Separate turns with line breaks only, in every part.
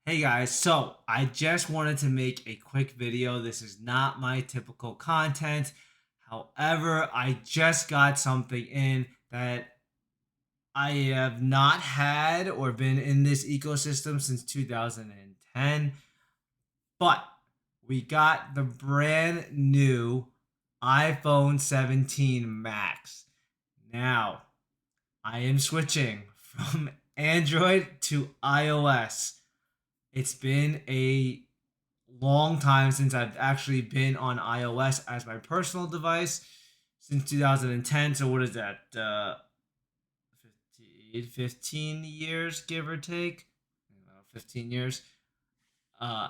Hey guys, so I just wanted to make a quick video. This is not my typical content. However, I just got something in that I have not had or been in this ecosystem since 2010, but we got the brand new iPhone 17 Max. Now, I am switching from Android to iOS. It's been a long time since I've actually been on iOS as my personal device since 2010. So what is that? 15 years, give or take. 15 years. Uh,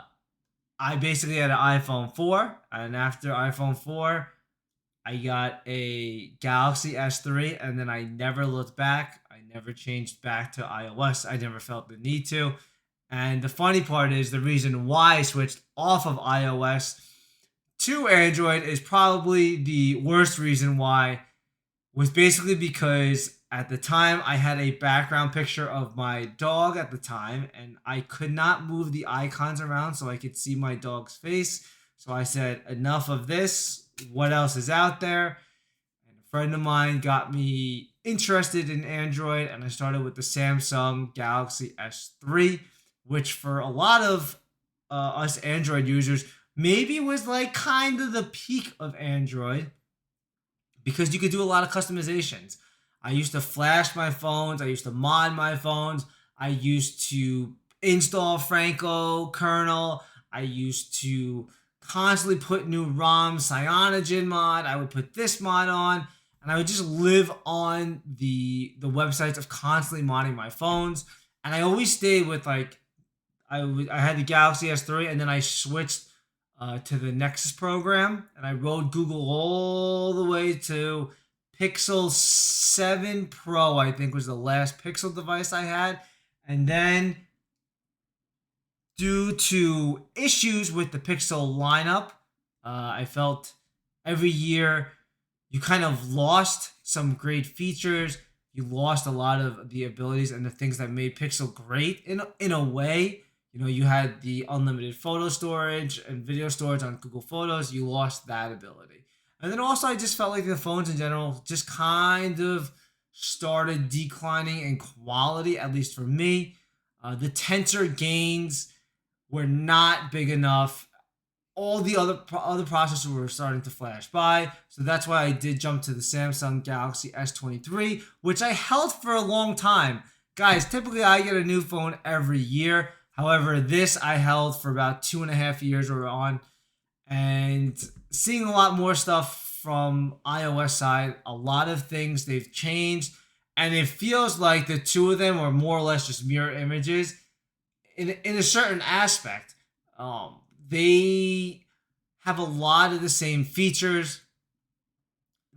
I basically had an iPhone 4, and after iPhone 4, I got a Galaxy S3, and then I never looked back. I never changed back to iOS. I never felt the need to. And the funny part is the reason why I switched off of iOS to Android is probably the worst reason why was basically because at the time I had a background picture of my dog at the time and I could not move the icons around so I could see my dog's face. So I said, enough of this. What else is out there? And a friend of mine got me interested in Android and I started with the Samsung Galaxy S3, which for a lot of us Android users maybe was like kind of the peak of Android because you could do a lot of customizations. I used to flash my phones, I used to mod my phones, I used to install Franco kernel, I used to constantly put new ROM cyanogen mod, I would put this mod on, and I would just live on the websites of constantly modding my phones. And I always stayed with like I had the Galaxy S3 and then I switched to the Nexus program and I rode Google all the way to Pixel 7 Pro, I think was the last Pixel device I had. And then, due to issues with the Pixel lineup, I felt every year you kind of lost some great features. You lost a lot of the abilities and the things that made Pixel great in a way. You know, you had the unlimited photo storage and video storage on Google Photos. You lost that ability. And then also, I just felt like the phones in general just kind of started declining in quality, at least for me. The tensor gains were not big enough. All the other processors were starting to flash by, so that's why I did jump to the Samsung Galaxy S23, which I held for a long time. Guys, typically I get a new phone every year. However, this I held for about 2.5 years or on, and seeing a lot more stuff from iOS side. A lot of things they've changed, and it feels like the two of them are more or less just mirror images in a certain aspect. They have a lot of the same features.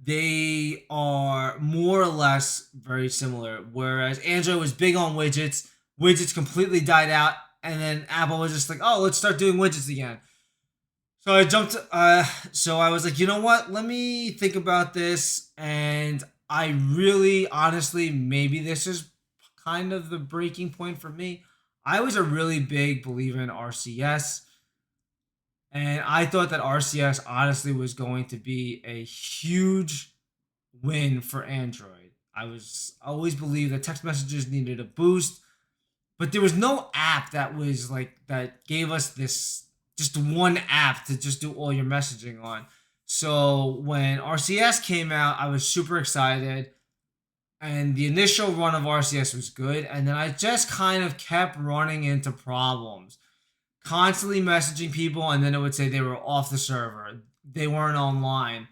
They are more or less very similar. Whereas Android was big on widgets, widgets completely died out, and then Apple was just like, "Oh, let's start doing widgets again." So I jumped. So I was like, you know what? Let me think about this, and I really, honestly, maybe this is kind of the breaking point for me. I was a really big believer in RCS. And I thought that RCS honestly was going to be a huge win for Android. I was always believed that text messages needed a boost, but there was no app that was like that gave us this just one app to just do all your messaging on. So when RCS came out, I was super excited. And the initial run of RCS was good. And then I just kind of kept running into problems constantly messaging people, and then it would say they were off the server, they weren't online.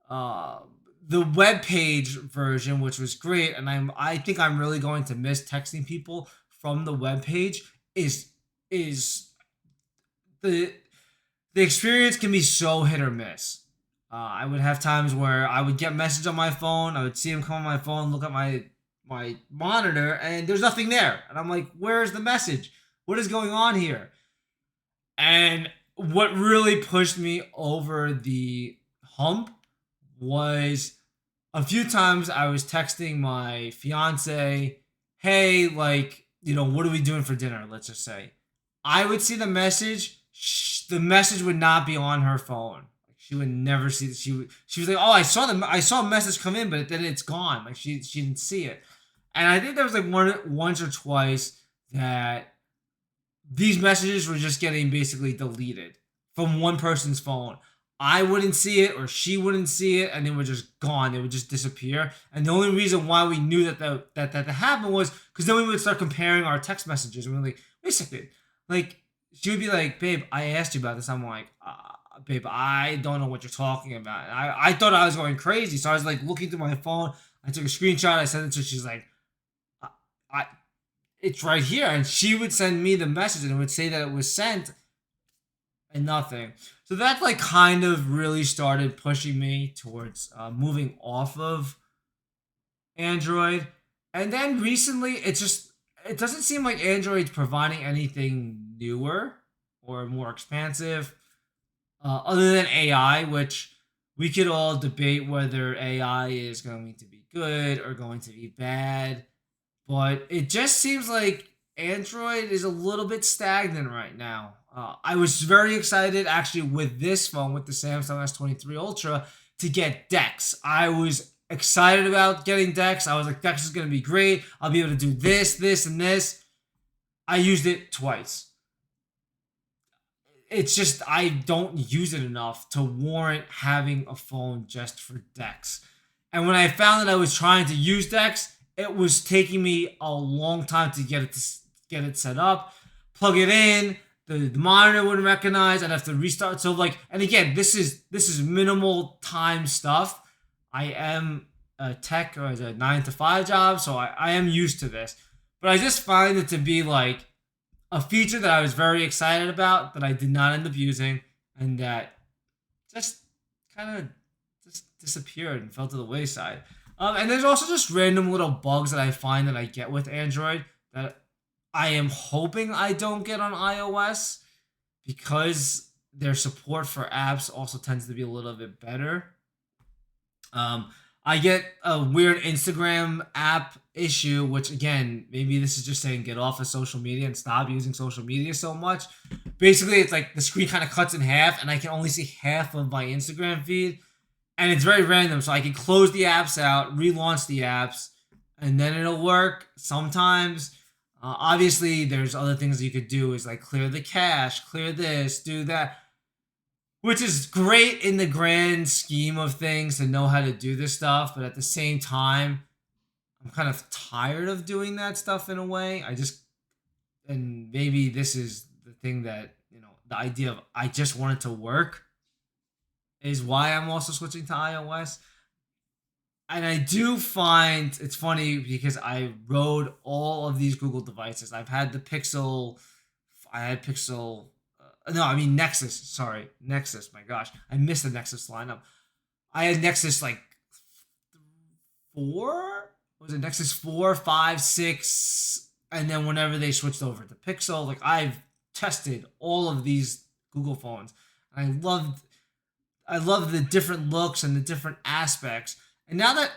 Uh, the web page version, which was great, and I think I'm really going to miss texting people from the web page. Is the the experience can be so hit or miss. I would have times where I would get message on my phone, I would see him come on my phone, look at my monitor, and there's nothing there, and I'm like, where's the message? What is going on here? And what really pushed me over the hump was a few times I was texting my fiance, hey, like, what are we doing for dinner? Let's just say. I would see the message. The message would not be on her phone. Like she would never see. She was like, "Oh, I saw a message come in, but then it's gone." Like she didn't see it. And I think there was like once or twice that these messages were just getting basically deleted from one person's phone. I wouldn't see it or she wouldn't see it, and they were just gone. They would just disappear. And the only reason why we knew that happened was because then we would start comparing our text messages. And we were like, wait a second. Like, she would be like, babe, I asked you about this. I'm like, babe, I don't know what you're talking about. And I thought I was going crazy. So I was like looking through my phone. I took a screenshot. I sent it to her. She's like, I it's right here. And she would send me the message and it would say that it was sent and nothing. So that like kind of really started pushing me towards moving off of Android. And then recently, it doesn't seem like Android's providing anything newer or more expansive, other than AI, which we could all debate whether AI is going to be good or going to be bad. But it just seems like Android is a little bit stagnant right now. I was very excited actually with this phone, with the Samsung S23 Ultra, to get Dex. I was excited about getting Dex. I was like, Dex is going to be great. I'll be able to do this, this, and this. I used it twice. It's just I don't use it enough to warrant having a phone just for Dex. And when I found that I was trying to use Dex, it was taking me a long time to get it set up, plug it in. The monitor wouldn't recognize. I'd have to restart. So like, and again, this is minimal time stuff. I am a tech or a 9 to 5 job, so I am used to this. But I just find it to be like a feature that I was very excited about that I did not end up using, and that just kind of just disappeared and fell to the wayside. And there's also just random little bugs that I find that I get with Android that I am hoping I don't get on iOS because their support for apps also tends to be a little bit better. Um, I get a weird Instagram app issue, which again, maybe this is just saying get off of social media and stop using social media so much. Basically, it's like the screen kind of cuts in half, and I can only see half of my Instagram feed, and it's very random. So I can close the apps out, relaunch the apps, and then it'll work. Sometimes, obviously, there's other things you could do, is like clear the cache, clear this, do that, which is great in the grand scheme of things to know how to do this stuff. But at the same time, I'm kind of tired of doing that stuff in a way. And maybe this is the thing that, the idea of I just want it to work is why I'm also switching to iOS. And I do find it's funny because I rode all of these Google devices. I've had the Pixel, I had Pixel, no, I mean Nexus. Sorry, Nexus. My gosh, I missed the Nexus lineup. I had Nexus like four. Was it Nexus 4, 5, 6, and then whenever they switched over to Pixel, like I've tested all of these Google phones. And I loved the different looks and the different aspects. And now that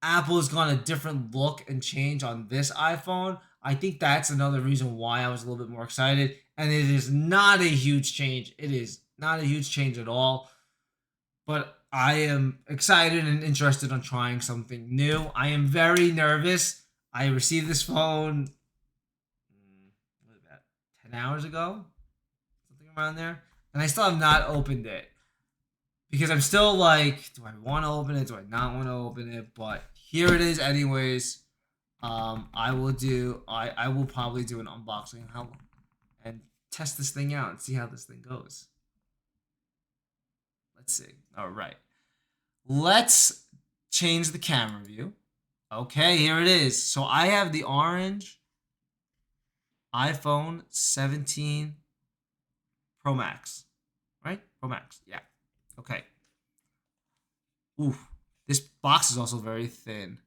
Apple has gone a different look and change on this iPhone, I think that's another reason why I was a little bit more excited. And it is not a huge change. It is not a huge change at all. But I am excited and interested on trying something new. I am very nervous. I received this phone, what was that, 10 hours ago? Something around there. And I still have not opened it. Because I'm still like, do I want to open it? Do I not want to open it? But here it is anyways. I will probably do an unboxing and test this thing out and see how this thing goes. Let's see. All right. Let's change the camera view. Okay, here it is. So I have the orange iPhone 17 Pro Max. Right? Pro Max. Yeah. Okay. Ooh. This box is also very thin.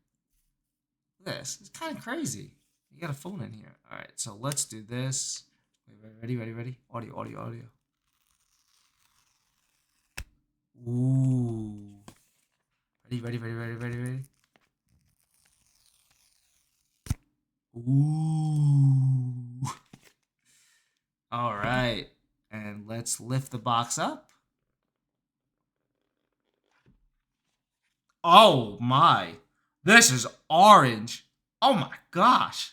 Look at this. It's kind of crazy. You got a phone in here. All right. So let's do this. Wait, ready? Audio. Ooh. Ready. Ooh. All right. And let's lift the box up. Oh my. This is orange. Oh my gosh.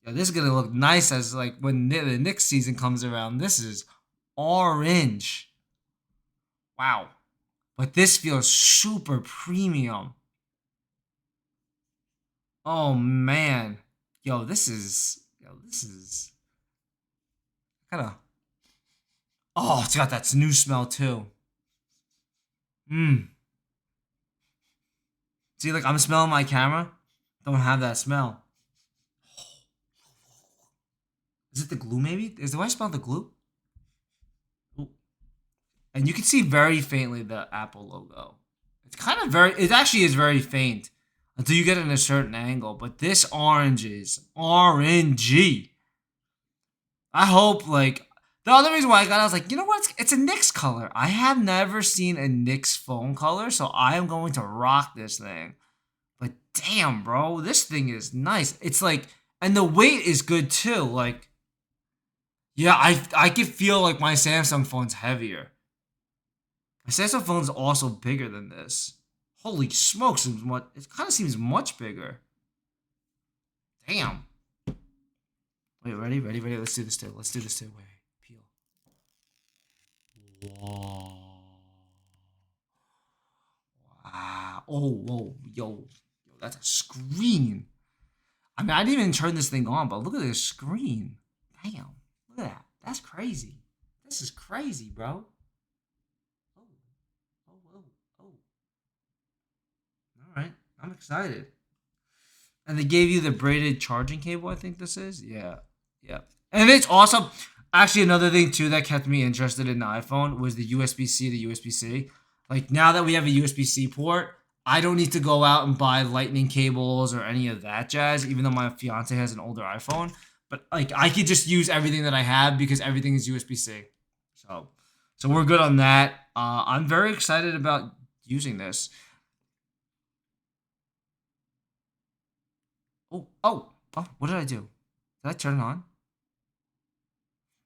Yeah, this is gonna look nice as like when the Knicks season comes around. This is orange. Wow. But this feels super premium. Oh man. This is kind of. Oh, it's got that new smell too. Mmm. See, like I'm smelling my camera. Don't have that smell. Is it the glue? Maybe do I smell the glue? Ooh. And you can see very faintly the Apple logo. It's kind of very. It actually is very faint until you get it in a certain angle. But this orange is orangey. I hope like the other reason why I got it, I was like, you know what? It's a Knicks color. I have never seen a Knicks phone color, so I am going to rock this thing. But damn, bro, this thing is nice. It's like, and the weight is good too. Like, yeah, I can feel like my Samsung phone's heavier. My Samsung phone's also bigger than this. Holy smokes! It kind of seems much bigger. Damn. Wait, ready. Let's do this too. Wait, peel. Whoa. Wow. Oh, whoa, yo, that's a screen. I mean, I didn't even turn this thing on, but look at this screen. Damn, look at that. That's crazy. This is crazy, bro. Oh, oh. All right, I'm excited. And they gave you the braided charging cable. I think this is. Yeah, yeah. And it's awesome. Actually, another thing too that kept me interested in the iPhone was the USB C to USB C. Like now that we have a USB C port, I don't need to go out and buy lightning cables or any of that jazz, even though my fiance has an older iPhone. But like I could just use everything that I have because everything is USB C. So so we're good on that. I'm very excited about using this. Oh, what did I do? Did I turn it on?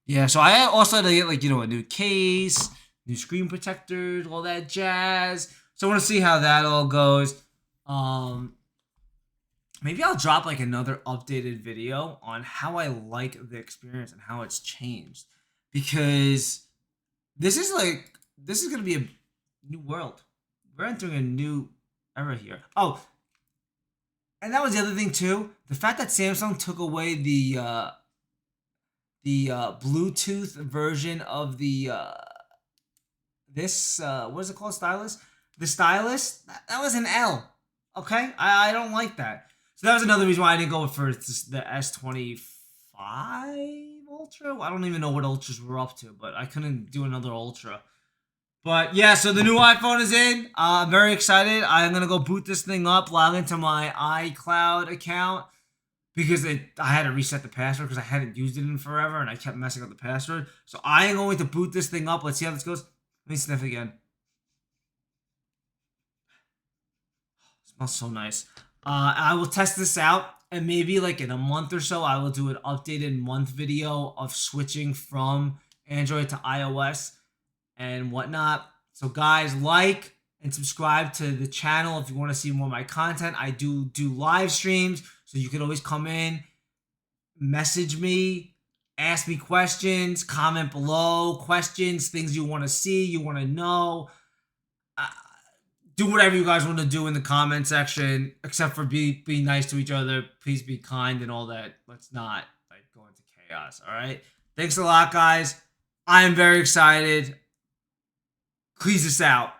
Yeah, so I also had to get like, a new case, new screen protectors, all that jazz. So I want to see how that all goes. Um Maybe I'll drop like another updated video on how I like the experience and how it's changed. Because this is gonna be a new world. We're entering a new era here. Oh, and that was the other thing too. The fact that Samsung took away the Bluetooth version of the this what is it called, stylus? The stylus, that was an L. Okay, I don't like that. So that was another reason why I didn't go for the S25 Ultra. I don't even know what ultras we're up to, but I couldn't do another ultra. But yeah, so the new iPhone is in. I'm very excited. I'm gonna go boot this thing up, log into my iCloud account because I had to reset the password because I hadn't used it in forever and I kept messing up the password. So I am going to boot this thing up. Let's see how this goes. Let me sniff again. It smells so nice. I will test this out and maybe like in a month or so, I will do an updated month video of switching from Android to iOS and whatnot. So guys, like and subscribe to the channel if you want to see more of my content. I do live streams, so you can always come in, message me, ask me questions, comment below, questions, things you want to see, you want to know. Uh, do whatever you guys want to do in the comment section, except for be nice to each other. Please be kind and all that. Let's not like go into chaos. All right. Thanks a lot, guys. I am very excited. Please us out.